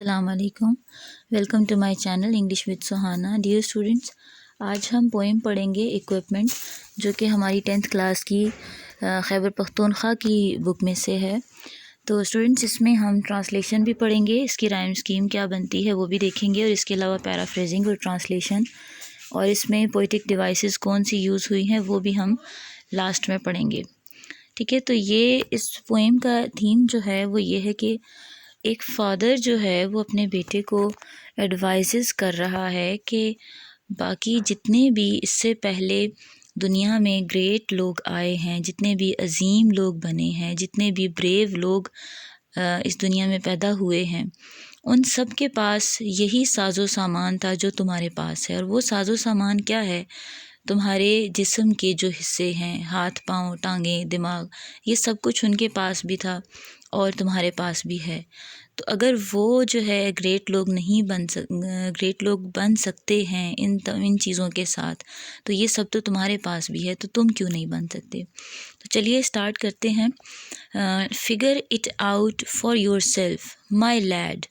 السلام علیکم. Welcome to my channel English with Suhana. Dear students, آج ہم پوئم پڑھیں گے ایکوپمنٹ، جو کہ ہماری 10th کلاس کی خیبر پختونخوا کی بک میں سے ہے. تو اسٹوڈنٹس، اس میں ہم ٹرانسلیشن بھی پڑھیں گے، اس کی رائم اسکیم کیا بنتی ہے وہ بھی دیکھیں گے، اور اس کے علاوہ پیرافریزنگ اور ٹرانسلیشن، اور اس میں پوئٹک ڈیوائسز کون سی یوز ہوئی ہیں وہ بھی ہم لاسٹ میں پڑھیں گے. ٹھیک ہے، تو یہ اس پوئم کا تھیم جو ہے وہ یہ ہے کہ ایک فادر جو ہے وہ اپنے بیٹے کو ایڈوائزز کر رہا ہے کہ باقی جتنے بھی اس سے پہلے دنیا میں گریٹ لوگ آئے ہیں، جتنے بھی عظیم لوگ بنے ہیں، جتنے بھی بریو لوگ اس دنیا میں پیدا ہوئے ہیں، ان سب کے پاس یہی ساز و سامان تھا جو تمہارے پاس ہے. اور وہ ساز و سامان کیا ہے؟ تمہارے جسم کے جو حصے ہیں، ہاتھ، پاؤں، ٹانگیں، دماغ، یہ سب کچھ ان کے پاس بھی تھا اور تمہارے پاس بھی ہے. تو اگر وہ جو ہے گریٹ لوگ بن سکتے ہیں ان چیزوں کے ساتھ، تو یہ سب تو تمہارے پاس بھی ہے، تو تم کیوں نہیں بن سکتے؟ تو چلیے اسٹارٹ کرتے ہیں. Figure it out for yourself my lad,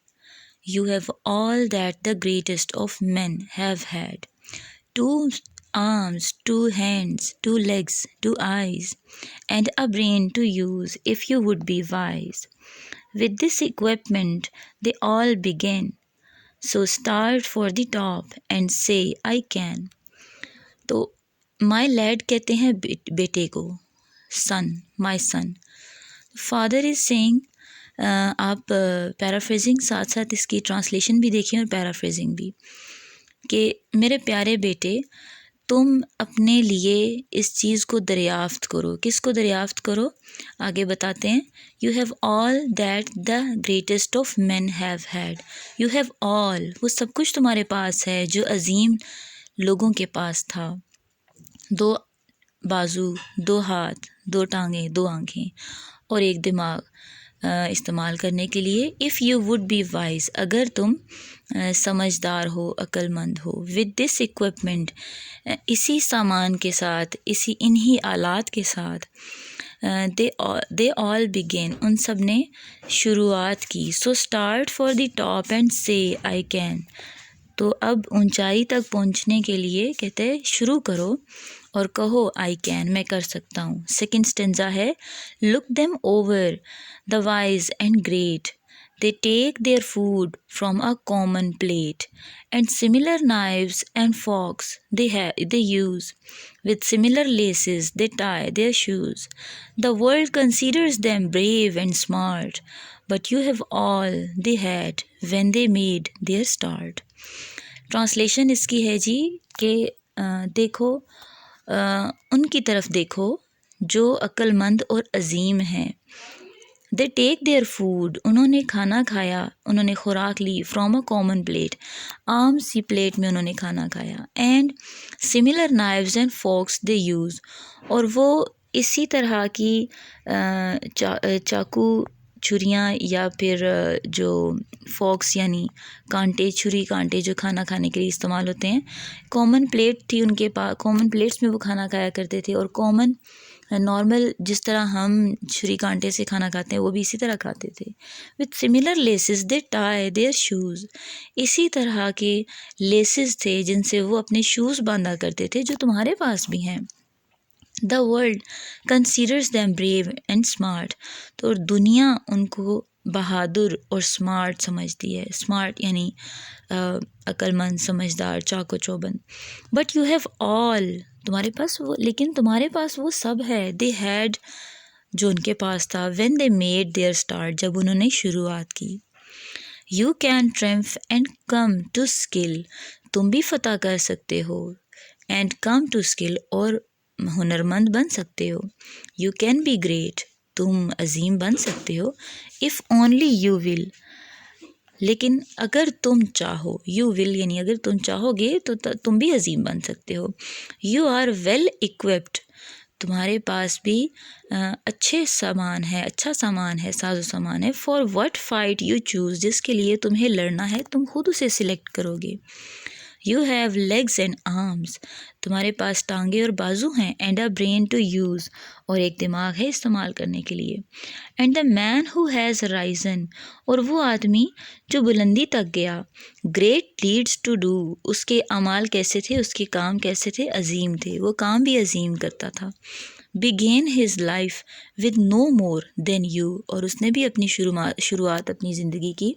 you have all that the greatest of men have had. Two arms, two hands, two legs, two eyes, and a brain to use if you would be wise. With this equipment, they all began. So start for the top and say, I can. تو my lad کہتے ہیں بیٹے کو، son, my son. Father is saying، آپ paraphrasing ساتھ ساتھ اس کی translation بھی دیکھیں اور پیرافریزنگ بھی، کہ میرے پیارے بیٹے، تم اپنے لیے اس چیز کو دریافت کرو. کس کو دریافت کرو؟ آگے بتاتے ہیں، you have all that the greatest of men have had. You have all, وہ سب کچھ تمہارے پاس ہے جو عظیم لوگوں کے پاس تھا. 2 بازو، 2 ہاتھ، 2 ٹانگیں، 2 آنکھیں اور 1 دماغ استعمال کرنے کے لیے. If you would be wise, اگر تم سمجھدار ہو، عقل مند ہو. ود دس اکوپمنٹ، اسی سامان کے ساتھ، انہی آلات کے ساتھ. دے آل بگین، ان سب نے شروعات کی. So start for the top and say I can. تو اب اونچائی تک پہنچنے کے لیے کہتے ہیں شروع کرو اور کہو آئی کین، میں کر سکتا ہوں. سیکنڈ اسٹینزا ہے، look them over the wise and great, they take their food from a common plate, and similar knives and forks they use. With similar laces they tie their shoes. The world considers them brave and smart, but you have all they had when they made their start. Translation اس کی ہے جی کہ دیکھو، ان کی طرف دیکھو جو عقل مند اور عظیم ہیں. دے ٹیک دیئر فوڈ، انہوں نے کھانا کھایا، انہوں نے خوراک لی. فرام اے کامن پلیٹ، عام سی پلیٹ میں انہوں نے کھانا کھایا. And similar knives and forks they use, اور وہ اسی طرح کی چاقو، چھریاں، یا پھر جو فورکس یعنی کانٹے، چھری کانٹے جو کھانا کھانے کے لیے استعمال ہوتے ہیں. کامن پلیٹ تھی ان کے پاس، کامن پلیٹس میں وہ کھانا کھایا کرتے تھے. اور کامن نارمل جس طرح ہم چھری کانٹے سے کھانا کھاتے ہیں وہ بھی اسی طرح کھاتے تھے. With similar laces they tie their shoes, اسی طرح کے لیسز تھے جن سے وہ اپنے شوز باندھا کرتے تھے جو تمہارے پاس بھی ہیں. The world considers them brave and smart, تو دنیا ان کو بہادر اور اسمارٹ سمجھتی ہے. اسمارٹ یعنی عقل مند، سمجھدار، چاق و چوبند. بٹ یو ہیو آل، تمہارے پاس وہ، لیکن تمہارے پاس وہ سب ہے. دے ہیڈ، جو ان کے پاس تھا. When they made their start, جب انہوں نے شروعات کی. You can triumph and come to skill, تم بھی فتح کر سکتے ہو. اینڈ کم ٹو اسکل، اور ہنرمند بن سکتے ہو. یو کین بی گریٹ، تم عظیم بن سکتے ہو. اف اونلی یو ول، لیکن اگر تم چاہو. یو ول یعنی اگر تم چاہو گے تو تم بھی عظیم بن سکتے ہو. یو آر ویل اکوپڈ، تمہارے پاس بھی اچھے سامان ہے، اچھا سامان ہے، ساز و سامان ہے. For what fight you choose, جس کے لیے تمہیں لڑنا ہے تم خود اسے سلیکٹ کرو گے. You have legs and arms. تمہارے پاس ٹانگیں اور بازو ہیں. And a brain to use. اور ایک دماغ ہے استعمال کرنے کے لیے. And the man who has risen. اور وہ آدمی جو بلندی تک گیا. Great deeds to do. اس کے اعمال کیسے تھے, اس کے کام کیسے تھے, عظیم تھے. وہ کام بھی عظیم کرتا تھا. Began his life with no more than you. اور اس نے بھی اپنی شروعات اپنی زندگی کی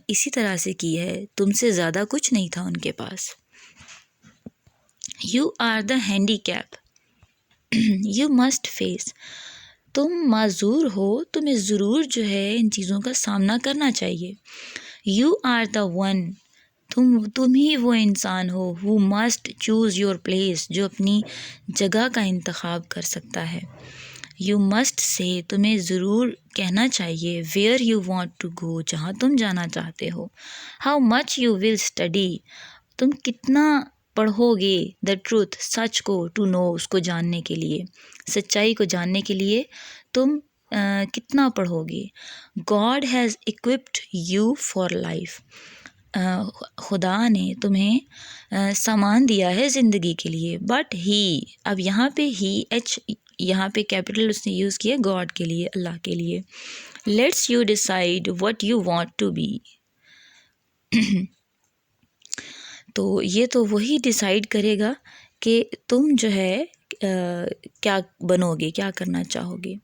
اسی طرح سے کی ہے. تم سے زیادہ کچھ نہیں تھا ان کے پاس. You are the handicap. You must face. تم معذور ہو, تمہیں ضرور جو ہے ان چیزوں کا سامنا کرنا چاہیے. You are the one. تم ہی وہ انسان ہو who must choose your place, جو اپنی جگہ کا انتخاب کر سکتا ہے. You must say. تمہیں ضرور کہنا چاہیے where you want to go, جہاں تم جانا چاہتے ہو. How much you will study. تم کتنا پڑھو گے the truth, سچ کو, to know, اس کو جاننے کے لیے, سچائی کو جاننے کے لیے تم کتنا پڑھو گے. God has equipped you for life. خدا نے تمہیں سامان دیا ہے زندگی کے لیے. بٹ ہی, اب یہاں پہ ہی یہاں پہ کیپٹل اس نے یوز کیا گاڈ کے لیے, اللہ کے لیے. Lets you decide what you want to be. تو یہ تو وہی ڈیسائیڈ کرے گا کہ تم جو ہے کیا بنو گے, کیا کرنا چاہو گے.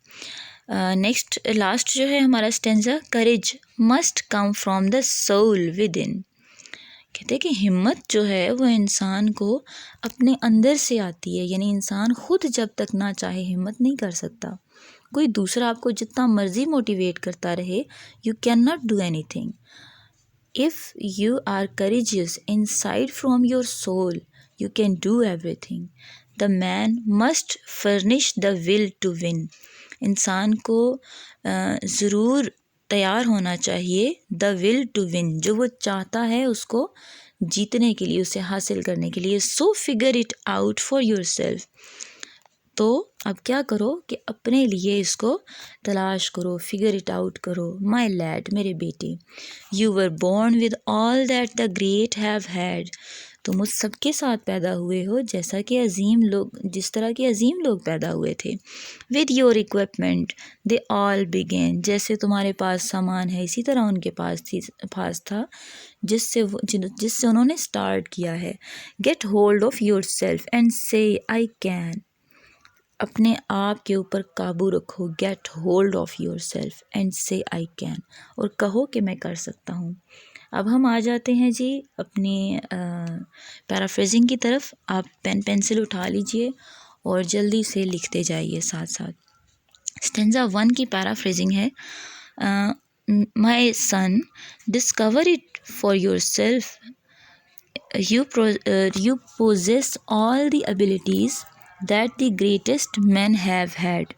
نیکسٹ لاسٹ جو ہے ہمارا stanza, courage must come from the civil with in. کہتے ہیں کہ ہمت جو ہے وہ انسان کو اپنے اندر سے آتی ہے, یعنی انسان خود جب تک نہ چاہے ہمت نہیں کر سکتا. کوئی دوسرا آپ کو جتنا مرضی موٹیویٹ کرتا رہے, you can not do any thing. If you are courageous inside from your soul, you can do everything. The man must furnish the will to win. انسان کو ضرور تیار ہونا چاہیے the will to win, جو وہ چاہتا ہے اس کو جیتنے کے لیے, اسے حاصل کرنے کے لیے. So figure it out for yourself. تو اب کیا کرو کہ اپنے لیے اس کو تلاش کرو, فگر اٹ آؤٹ کرو. مائی لیڈ, میرے بیٹے. You were born with all that the great have had. تم اس سب کے ساتھ پیدا ہوئے ہو جیسا کہ عظیم لوگ, جس طرح کے عظیم لوگ پیدا ہوئے تھے. With your equipment they all begin. جیسے تمہارے پاس سامان ہے اسی طرح ان کے پاس تھا جس سے انہوں نے اسٹارٹ کیا ہے. Get hold of yourself and say I can. اپنے آپ کے اوپر قابو رکھو. Get hold of yourself and say I can. اور کہو کہ میں کر سکتا ہوں. اب ہم آ جاتے ہیں جی اپنی پیرافریزنگ کی طرف. آپ پین پینسل اٹھا لیجئے اور جلدی سے لکھتے جائیے ساتھ ساتھ. اسٹینزا 1 کی پیرافریزنگ ہے, my son discover it for yourself. You possess all the abilities that the greatest men have had.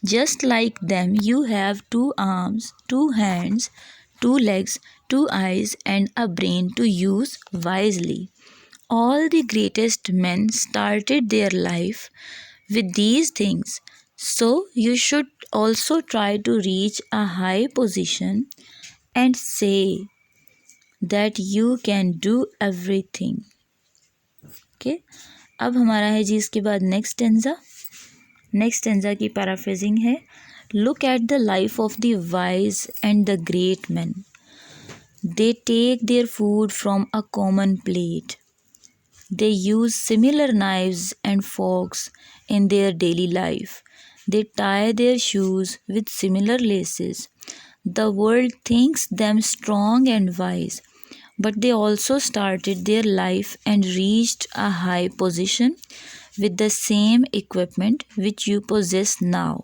Just like them, you have 2 arms, 2 hands, 2 legs, 2 eyes, and a brain to use wisely. All the greatest men started their life with these things. So you should also try to reach a high position and say that you can do everything. Okay? اب ہمارا ہے جی اس کے بعد next stanza کی paraphrasing ہے. Look at the life of the wise and the great men. They take their food from a common plate. They use similar knives and forks in their daily life. They tie their shoes with similar laces. The world thinks them strong and wise, but they also started their life and reached a high position with the same equipment which you possess now.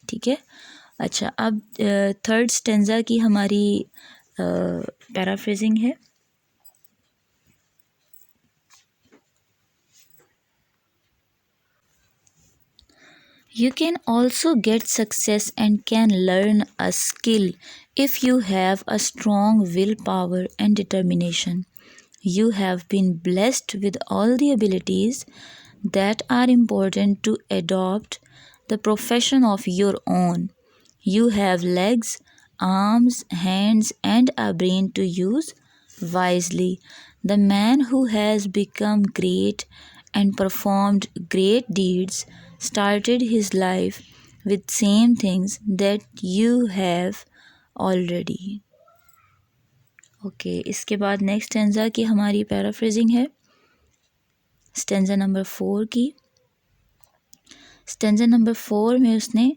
ٹھیک ہے. اچھا, اب third stanza کی ہماری paraphrasing ہے. You can also get success and can learn a skill if you have a strong willpower and determination. You have been blessed with all the abilities that are important to adopt the profession of your own. You have legs, arms, hands, and a brain to use wisely. The man who has become great and performed great deeds started his life with same things that you have already. Okay اس کے بعد next stanza کی ہماری paraphrasing ہے stanza number 4 کی. Stanza number 4 میں اس نے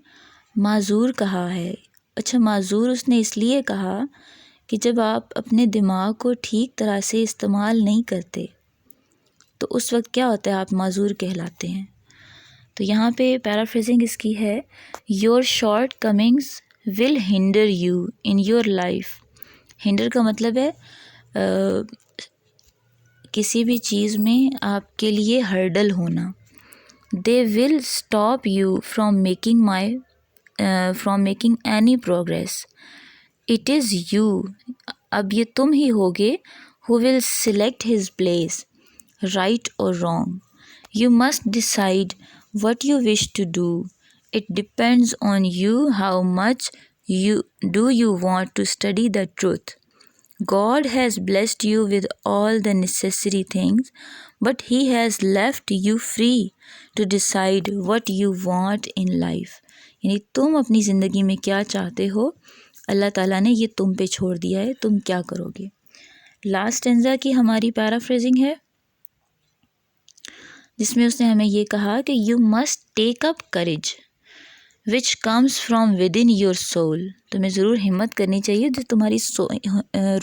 معذور کہا ہے. اچھا معذور اس نے اس لیے کہا کہ جب آپ اپنے دماغ کو ٹھیک طرح سے استعمال نہیں کرتے تو اس وقت کیا ہوتا ہے، آپ معذور کہلاتے ہیں. تو یہاں پہ پیرافریزنگ اس کی ہے، your short comings will hinder you in your life. Hinder کا مطلب ہے کسی بھی چیز میں آپ کے لیے ہرڈل ہونا. They will stop you from making any progress. It is you, اب یہ تم ہی ہوگے who will select his place right اور wrong. You must decide what you wish to do. It depends on you how much you want to study the truth. God has blessed you with all the necessary things, but He has left you free to decide what you want in life. یعنی تم اپنی زندگی میں کیا چاہتے ہو، اللہ تعالیٰ نے یہ تم پہ چھوڑ دیا ہے، تم کیا کرو گے. لاسٹ اسٹینزا کی ہماری پیرافریزنگ ہے جس میں اس نے ہمیں یہ کہا کہ you must take up courage which comes from with in your soul. تمہیں ضرور ہمت کرنی چاہیے جو تمہاری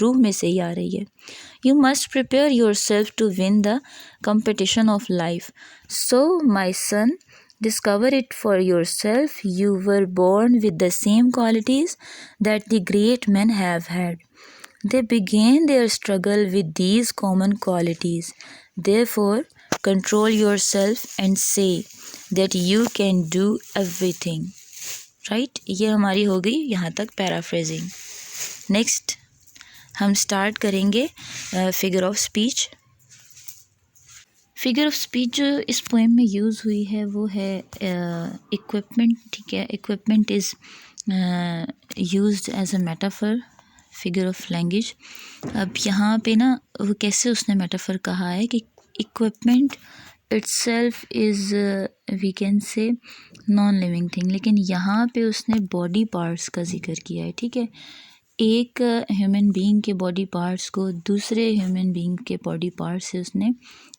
روح میں سے ہی آ رہی ہے. You must prepare yourself to win the competition of life. So my son discover it for yourself. You were born with the same qualities that the great men have had. They began their struggle with these common qualities. Therefore, control yourself and say that you can do everything. Right? یہ ہماری ہو گئی یہاں تک paraphrasing. Next ہم start کریں گے figure of speech. Figure of speech جو اس poem میں یوز ہوئی ہے وہ ہے اکوپمنٹ. ٹھیک ہے، equipment is used as a metaphor figure of language. اب یہاں پہ نا وہ کیسے اس نے میٹافر کہا ہے کہ equipment itself is we can say non living thing, لیکن یہاں پہ اس نے باڈی پارٹس کا ذکر کیا ہے. ٹھیک ہے، ایک ہیومن بینگ کے باڈی پارٹس کو دوسرے ہیومن بینگ کے باڈی پارٹس سے اس نے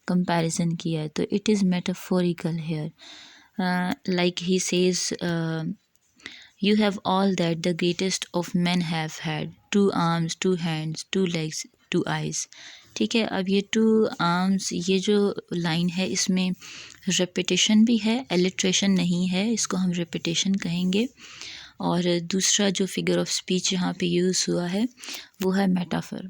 کمپیریزن کیا ہے. تو it is metaphorical here. Like he says You have all that the greatest of men have had. 2 arms, 2 hands, 2 legs, 2 eyes. ٹھیک ہے، اب یہ 2 arms یہ جو لائن ہے اس میں ریپیٹیشن بھی ہے، الٹریشن نہیں ہے، اس کو ہم ریپیٹیشن کہیں گے. اور دوسرا جو فگر آف اسپیچ یہاں پہ یوز ہوا ہے وہ ہے میٹافر.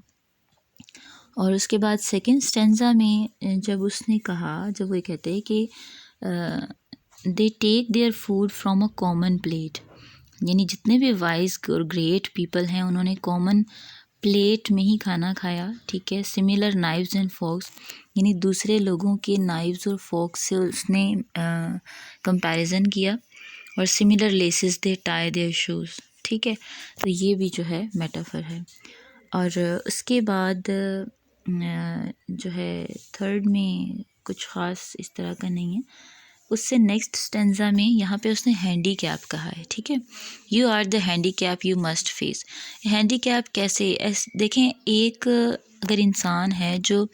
اور اس کے بعد سیکنڈ اسٹینزا میں جب اس نے کہا، جب وہ کہتے ہیں کہ they take their food from a common plate. یعنی جتنے بھی وائز اور گریٹ پیپل ہیں انہوں نے کامن پلیٹ میں ہی کھانا کھایا. ٹھیک ہے، سملر نائفز اینڈ فورکس، یعنی دوسرے لوگوں کے نائفز اور فورکس سے اس نے کمپیریزن کیا. اور similar laces they tie their shoes. ٹھیک ہے، تو یہ بھی جو ہے میٹافر ہے. اور اس کے بعد جو ہے تھرڈ میں کچھ خاص اس طرح کا نہیں ہے. اس سے نیکسٹ اسٹینزا میں یہاں پہ اس نے ہینڈی کیپ کہا ہے. ٹھیک ہے، you are the handicap you must face. Handicap کیسے دیکھیں، ایک اگر انسان ہے جو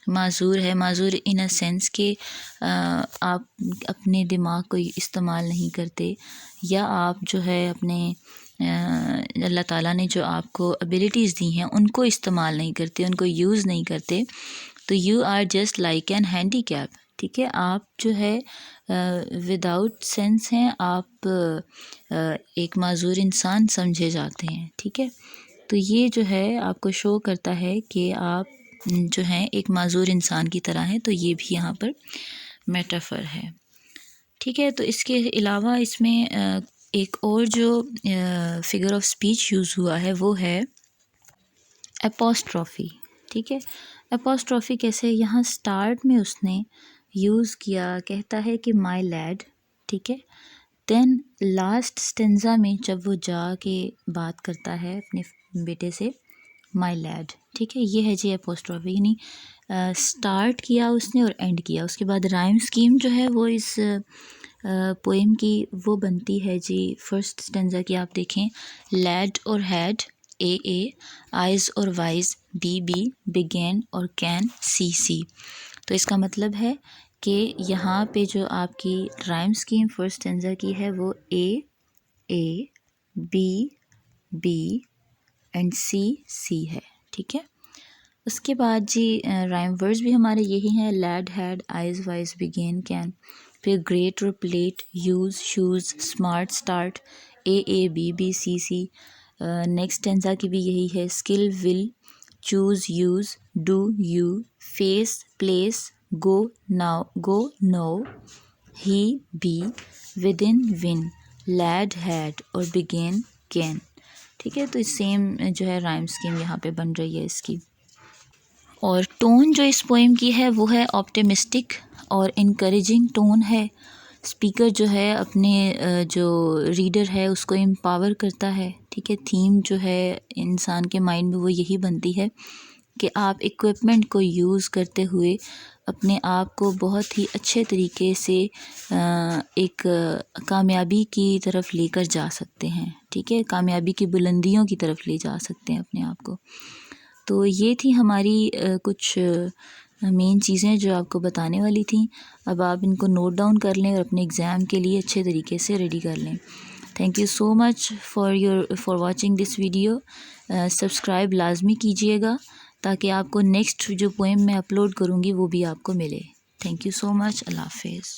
معذور ہے، معذور ان اے سینس کہ آپ اپنے دماغ کو استعمال نہیں کرتے، یا آپ جو ہے اپنے اللہ تعالیٰ نے جو آپ کو ابیلٹیز دی ہیں ان کو استعمال نہیں کرتے، ان کو یوز نہیں کرتے، تو you are just like an handicap. ٹھیک ہے، آپ جو ہے وداؤٹ سینس ہیں، آپ ایک معذور انسان سمجھے جاتے ہیں. ٹھیک ہے، تو یہ جو ہے آپ کو شو کرتا ہے کہ آپ جو ہیں ایک معذور انسان کی طرح ہیں. تو یہ بھی یہاں پر میٹافر ہے. ٹھیک ہے، تو اس کے علاوہ اس میں ایک اور جو فگر آف اسپیچ یوز ہوا ہے وہ ہے اپوسٹرافی. ٹھیک ہے، اپوسٹرافی کیسے، یہاں سٹارٹ میں اس نے یوز کیا، کہتا ہے کہ مائی لیڈ. ٹھیک ہے، دین لاسٹ اسٹینزا میں جب وہ جا کے بات کرتا ہے اپنے بیٹے سے مائی لیڈ. ٹھیک ہے، یہ ہے جی اپوسٹرافی، یعنی اسٹارٹ کیا اس نے اور اینڈ کیا. اس کے بعد رائم اسکیم جو ہے وہ اس پوئم کی وہ بنتی ہے جی فرسٹ اسٹینزا کی. آپ دیکھیں، لیڈ اور ہیڈ اے اے، آئیز اور وائز بی بی، بگین اور کین سی سی. تو اس کا مطلب ہے کہ یہاں پہ جو آپ کی رائم اسکیم فرسٹ اسٹینزا کی ہے وہ اے اے، بی بی اینڈ سی سی ہے. ٹھیک ہے، اس کے بعد جی رائم ورڈز بھی ہمارے یہی ہیں، lead, head, eyes, wise, begin, can. پھر گریٹ اور plate, use, shoes, smart, start, A A, B B, C C. Next stanza کی بھی یہی ہے، skill, will, choose, use, do, you, face, place, go, now, go, no, he, be, within, win, lead, head اور begin, can. ٹھیک ہے، تو same جو ہے رائم اسکیم یہاں پہ بن رہی ہے اس کی. اور ٹون جو اس پوئم کی ہے وہ ہے آپٹیمسٹک اور انکریجنگ ٹون ہے. اسپیکر جو ہے اپنے جو ریڈر ہے اس کو امپاور کرتا ہے. ٹھیک ہے، تھیم جو ہے انسان کے مائنڈ میں وہ یہی بنتی ہے کہ آپ ایکوپمنٹ کو یوز کرتے ہوئے اپنے آپ کو بہت ہی اچھے طریقے سے ایک کامیابی کی طرف لے کر جا سکتے ہیں. ٹھیک ہے، کامیابی کی بلندیوں کی طرف لے جا سکتے ہیں اپنے آپ کو. تو یہ تھی ہماری کچھ مین چیزیں جو آپ کو بتانے والی تھیں. اب آپ ان کو نوٹ ڈاؤن کر لیں اور اپنے ایگزام کے لیے اچھے طریقے سے ریڈی کر لیں. Thank you so much for watching this video. Subscribe لازمی کیجیے گا تاکہ آپ کو نیکسٹ جو پوئم میں اپلوڈ کروں گی وہ بھی آپ کو ملے. تھینک یو سو مچ. اللہ حافظ.